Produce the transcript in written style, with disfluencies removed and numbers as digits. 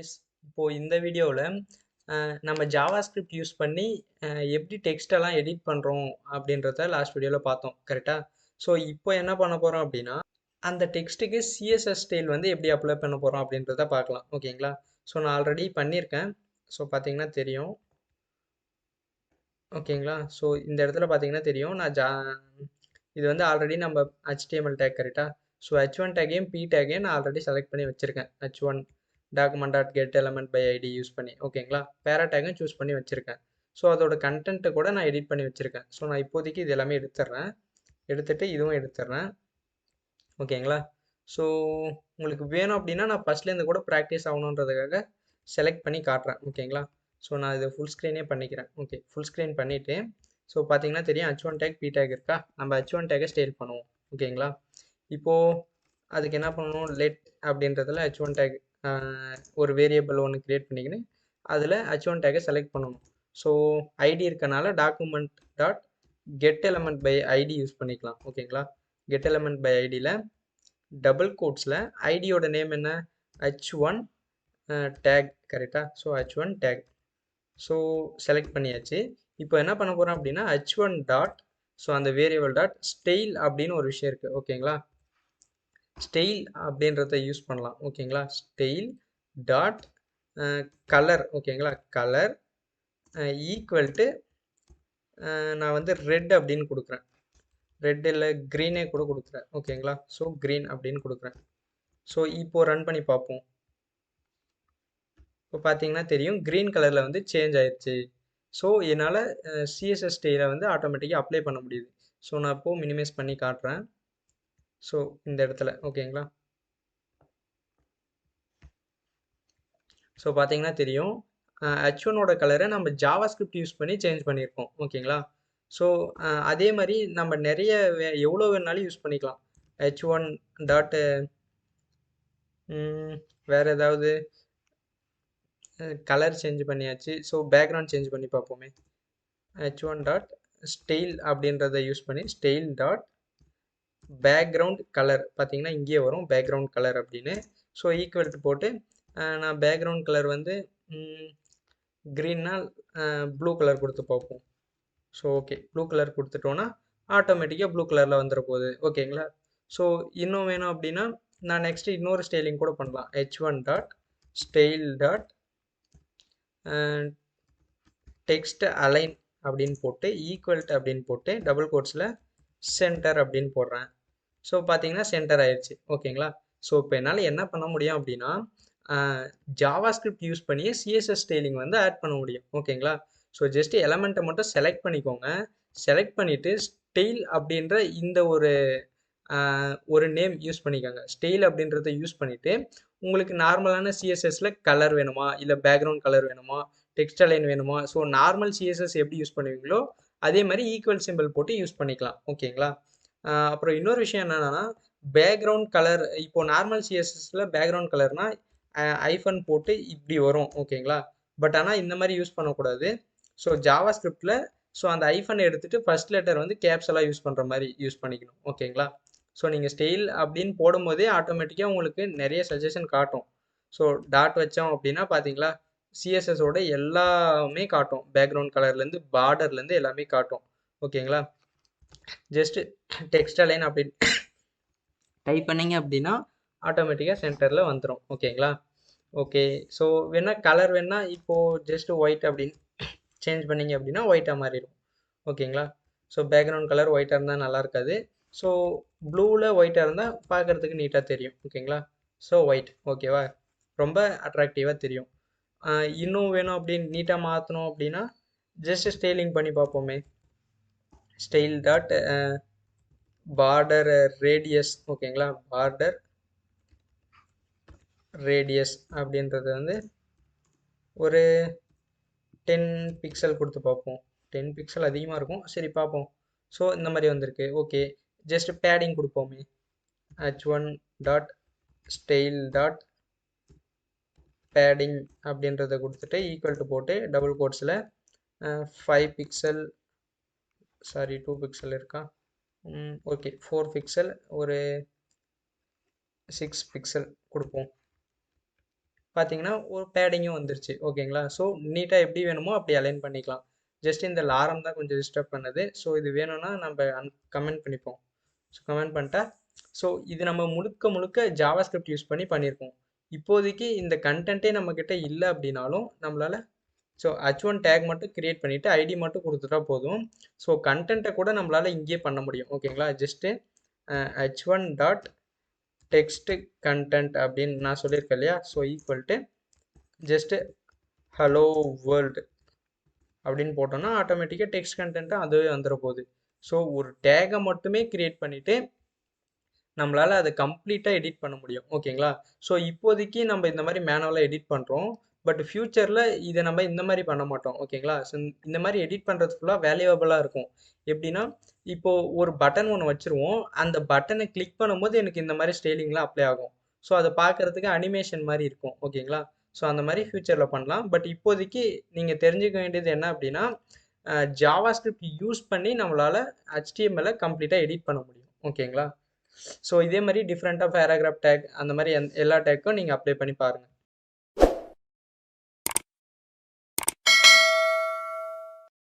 guys. இப்போ இந்த வீடியோவில் நம்ம ஜாவாஸ்கிரிப்ட் யூஸ் பண்ணி எப்படி டெக்ஸ்டெல்லாம் எடிட் பண்ணுறோம் அப்படின்றத லாஸ்ட் வீடியோவில் பார்த்தோம் கரெக்டாக. ஸோ இப்போ என்ன பண்ண போகிறோம் அப்படின்னா அந்த டெக்ஸ்ட்டுக்கு சிஎஸ்எஸ் ஸ்டைல் வந்து எப்படி அப்ளை பண்ண போகிறோம் அப்படின்றத பார்க்கலாம். ஓகேங்களா. ஸோ நான் ஆல்ரெடி பண்ணியிருக்கேன். ஸோ பார்த்தீங்கன்னா தெரியும். ஓகேங்களா. ஸோ இந்த இடத்துல பார்த்தீங்கன்னா தெரியும். இது வந்து ஆல்ரெடி நம்ம HTML டேக் கரெக்டாக. ஸோ h1 டேக்கையும் p டேக்கையும் நான் ஆல்ரெடி செலக்ட் பண்ணி வச்சுருக்கேன். h1 document.getElementById யூஸ் பண்ணி. ஓகேங்களா. பேரா டேக்கும் சூஸ் பண்ணி வச்சுருக்கேன். ஸோ அதோட கண்டென்ட்டை கூட நான் எடிட் பண்ணி வச்சுருக்கேன். ஸோ நான் இப்போதைக்கு இது எல்லாமே எடுத்துடுறேன். எடுத்துகிட்டு இதுவும் எடுத்துடுறேன். ஓகேங்களா. ஸோ உங்களுக்கு வேணும் அப்படின்னா நான் ஃபஸ்ட்லேருந்து கூட ப்ராக்டிஸ் ஆகணுன்றதுக்காக செலக்ட் பண்ணி காட்டுறேன். ஓகேங்களா. ஸோ நான் இது ஃபுல் ஸ்க்ரீனே பண்ணிக்கிறேன். ஓகே, ஃபுல் ஸ்க்ரீன் பண்ணிவிட்டு ஸோ பார்த்தீங்கன்னா தெரியும் h1 டேக் p டேக் இருக்கா. நம்ம h1 டேக்கை ஸ்டைல் பண்ணுவோம். ஓகேங்களா. இப்போது அதுக்கு என்ன பண்ணணும், லெட் அப்படின்றதுல h1 டேக் ஒரு வேரியபிள் ஒன்று க்ரியேட் பண்ணிக்கின்னு அதில் h1 டேக்கை செலக்ட் பண்ணணும். ஸோ ஐடி இருக்கனால document dot get element by ID use பண்ணிக்கலாம். ஓகேங்களா. கெட் எலமெண்ட் பை ஐடியில் டபுள் கோட்ஸில் ஐடியோட நேம் என்ன, h1 டேக் கரெக்டாக. So h1 take. So select பண்ணியாச்சு. இப்போ என்ன பண்ண போகிறோம் அப்படின்னா h1 டாட், ஸோ அந்த வேரியபிள் டாட் ஸ்டைல் அப்படின்னு ஒரு விஷயம் இருக்குது. ஓகேங்களா. ஸ்டைல் அப்படின்றத யூஸ் பண்ணலாம். ஓகேங்களா. Style dot colour. ஓகேங்களா. கலர் ஈக்குவல் டு நான் வந்து ரெட் அப்படின்னு கொடுக்குறேன். ரெட் இல்லை க்ரீனே கூட கொடுக்குறேன். ஓகேங்களா. ஸோ க்ரீன் அப்படின்னு கொடுக்குறேன். ஸோ இப்போது ரன் பண்ணி பார்ப்போம். இப்போ பார்த்தீங்கன்னா தெரியும் க்ரீன் கலரில் வந்து சேஞ்ச் ஆயிடுச்சு. ஸோ என்னால் சிஎஸ்எஸ் ஸ்டைலை வந்து ஆட்டோமேட்டிக்காக அப்ளை பண்ண முடியுது. ஸோ நான் இப்போது மினிமைஸ் பண்ணி காட்டுறேன். ஸோ இந்த இடத்துல ஓகேங்களா. ஸோ பார்த்தீங்கன்னா தெரியும் h1ஓட கலரை நம்ம ஜாவாஸ்கிரிப்ட் யூஸ் பண்ணி சேஞ்ச் பண்ணியிருக்கோம். ஓகேங்களா. ஸோ அதே மாதிரி நம்ம நிறைய எவ்வளோ வேணாலும் யூஸ் பண்ணிக்கலாம். h1 டாட்டு வேறு ஏதாவது கலர் சேஞ்ச் பண்ணியாச்சு. ஸோ பேக்ரவுண்ட் சேஞ்ச் பண்ணி பார்ப்போமே. h1 டாட் ஸ்டைல் அப்படின்றத யூஸ் பண்ணி ஸ்டைல் டாட் பேக்ரவுண்ட் கலர் பார்த்தீங்கன்னா இங்கேயே வரும் பேக்ரவுண்ட் கலர் அப்படின்னு. ஸோ ஈக்குவல் டு போட்டு நான் பேக்ரவுண்ட் கலர் வந்து க்ரீன்னா ப்ளூ கலர் கொடுத்து பார்ப்போம். ஸோ ஓகே, ப்ளூ கலர் கொடுத்துட்டோன்னா ஆட்டோமேட்டிக்காக ப்ளூ கலரில் வந்துட போகுது. ஓகேங்களா. ஸோ இன்னும் வேணும் அப்படின்னா நான் நெக்ஸ்ட்டு இன்னொரு ஸ்டைலிங் கூட பண்ணலாம். h1 dot style dot text align அப்படின்னு போட்டு ஈக்குவல் டு அப்படின்னு போட்டு டபுள் கோட்ஸில் சென்டர் அப்படின்னு போடுறேன். ஸோ பார்த்தீங்கன்னா சென்டர் ஆயிடுச்சு. ஓகேங்களா. ஸோ இப்போ என்னால் என்ன பண்ண முடியும் அப்படின்னா ஜாவாஸ்கிரிப்ட் யூஸ் பண்ணி சிஎஸ்எஸ் ஸ்டைலிங் வந்து ஆட் பண்ண முடியும். ஓகேங்களா. ஸோ ஜஸ்ட் எலமெண்ட்டை மட்டும் செலக்ட் பண்ணிக்கோங்க. செலக்ட் பண்ணிவிட்டு ஸ்டைல் அப்படின்ற இந்த ஒரு நேம் யூஸ் பண்ணிக்கோங்க. ஸ்டைல் அப்படின்றத யூஸ் பண்ணிவிட்டு உங்களுக்கு நார்மலான சிஎஸ்எஸ்ல கலர் வேணுமா, இல்லை பேக்ரவுண்ட் கலர் வேணுமா, டெக்ஸ்ட் அலைன் வேணுமா, ஸோ நார்மல் சிஎஸ்எஸ் எப்படி யூஸ் பண்ணுவீங்களோ அதே மாதிரி ஈக்குவல் சிம்பிள் போட்டு யூஸ் பண்ணிக்கலாம். ஓகேங்களா. அப்புறம் இன்னொரு விஷயம் என்னென்னா பேக்ரவுண்ட் கலர், இப்போ நார்மல் சிஎஸ்எஸ்ல பேக்ரவுண்ட் கலர்னா ஐஃபன் போட்டு இப்படி வரும். ஓகேங்களா. பட் ஆனால் இந்த மாதிரி யூஸ் பண்ணக்கூடாது. ஸோ ஜாவாஸ்கிரிப்டில் ஸோ அந்த ஐஃபன் எடுத்துகிட்டு ஃபர்ஸ்ட் லெட்டர் வந்து கேப்ஸெல்லாம் யூஸ் பண்ணுற மாதிரி யூஸ் பண்ணிக்கணும். ஓகேங்களா. ஸோ நீங்கள் ஸ்டைல் அப்படின்னு போடும்போதே ஆட்டோமேட்டிக்காக உங்களுக்கு நிறைய சஜஷன் காட்டும். ஸோ டாட் வச்சோம் அப்படின்னா பார்த்தீங்களா சிஎஸ்எஸோட எல்லாமே காட்டும். பேக்ரவுண்ட் கலர்லேருந்து பார்டர்லேருந்து எல்லாமே காட்டும். ஓகேங்களா. ஜஸ்ட்டு டெக்ஸ்ட் அலைன் அப்படின்னு டைப் பண்ணிங்க அப்படின்னா ஆட்டோமேட்டிக்காக சென்டரில் வந்துடும். ஓகேங்களா. ஓகே. ஸோ வேணால் கலர் வேணால் இப்போது ஜஸ்ட்டு ஒயிட் அப்படின்னு சேஞ்ச் பண்ணிங்க அப்படின்னா ஒயிட்டாக மாறிடும். ஓகேங்களா. ஸோ பேக்ரவுண்ட் கலர் ஒயிட்டாக இருந்தால் நல்லா இருக்காது. ஸோ ப்ளூவில் ஒயிட்டாக இருந்தால் பார்க்குறதுக்கு நீட்டாக தெரியும். ஓகேங்களா. ஸோ ஒயிட் ஓகேவா, ரொம்ப அட்ராக்டிவாக தெரியும். இன்னும் வேணும் அப்படின்னு நீட்டாக மாற்றணும் அப்படின்னா ஜஸ்ட் ஸ்டைலிங் பண்ணி பார்ப்போமே. Style dot border radius. ஓகேங்களா. பார்டர் ரேடியஸ் அப்படின்றது வந்து ஒரு 10 பிக்சல் கொடுத்து பார்ப்போம். 10 பிக்சல் அதிகமாக இருக்கும். சரி பார்ப்போம். ஸோ இந்த மாதிரி வந்திருக்கு. ஓகே, ஜஸ்ட் பேடிங் கொடுப்போமே. h1 dot style dot padding அப்படின்றத கொடுத்துட்டு ஈக்குவல் டு போட்டு டபுள் கோட்ஸில் 5 பிக்சல், சாரி 2 பிக்சல் இருக்கா, ஓகே 4 பிக்சல், ஒரு 6 பிக்சல் கொடுப்போம். பார்த்தீங்கன்னா ஒரு பேடிங்கும் வந்துருச்சு ஓகேங்களா. ஸோ நீட்டாக எப்படி வேணுமோ அப்படி அலைன் பண்ணிக்கலாம். ஜஸ்ட் இந்த லாரம் தான் கொஞ்சம் டிஸ்டர்ப் பண்ணுது. ஸோ இது வேணும்னா நம்ம கமெண்ட் பண்ணிப்போம். ஸோ கமெண்ட் பண்ணிட்டா ஸோ இது நம்ம முழுக்க முழுக்க ஜாவாஸ்கிரிப்ட் யூஸ் பண்ணி பண்ணியிருக்கோம். இப்போதைக்கு இந்த கண்டென்ட்டே நம்மக்கிட்ட இல்லை அப்படின்னாலும் நம்மளால் ஸோ h1 டேக் மட்டும் கிரியேட் பண்ணிவிட்டு ஐடி மட்டும் கொடுத்துட்டா போதும். ஸோ கண்டென்ட்டை கூட நம்மளால் இங்கேயே பண்ண முடியும் ஓகேங்களா. Just h1 dot text content அப்படின்னு நான் சொல்லியிருக்கேன் இல்லையா. So equal to just hello world அப்படின்னு போட்டோம்னா ஆட்டோமேட்டிக்காக டெக்ஸ்ட் கண்டென்ட்டு அதுவே வந்துட போகுது. ஸோ ஒரு டேகை மட்டுமே கிரியேட் பண்ணிவிட்டு நம்மளால் அதை கம்ப்ளீட்டாக எடிட் பண்ண முடியும் ஓகேங்களா. ஸோ இப்போதைக்கு நம்ம இந்த மாதிரி மேனுவலாக எடிட் பண்ணுறோம். பட் ஃப்யூச்சரில் இதை நம்ம இந்த மாதிரி பண்ண மாட்டோம் ஓகேங்களா. ஸோ இந்த மாதிரி எடிட் பண்ணுறது ஃபுல்லாக வேல்யூவபிளாக இருக்கும். எப்படின்னா இப்போது ஒரு பட்டன் ஒன்று வச்சுருவோம். அந்த பட்டனை கிளிக் பண்ணும்போது எனக்கு இந்த மாதிரி ஸ்டைலிங்லாம் அப்ளை ஆகும். ஸோ அதை பார்க்குறதுக்கு அனிமேஷன் மாதிரி இருக்கும் ஓகேங்களா. ஸோ அந்த மாதிரி ஃப்யூச்சரில் பண்ணலாம். பட் இப்போதைக்கு நீங்கள் தெரிஞ்சுக்க வேண்டியது என்ன அப்படின்னா ஜாவாஸ்கிரிப்ட் யூஸ் பண்ணி நம்மளால் HTML கம்ப்ளீட்டாக எடிட் பண்ண முடியும் ஓகேங்களா. ஸோ இதே மாதிரி டிஃப்ரெண்ட்டாக பேராகிராஃப் டேக் அந்த மாதிரி எல்லா டேக்கும் நீங்கள் அப்ளை பண்ணி பாருங்கள்.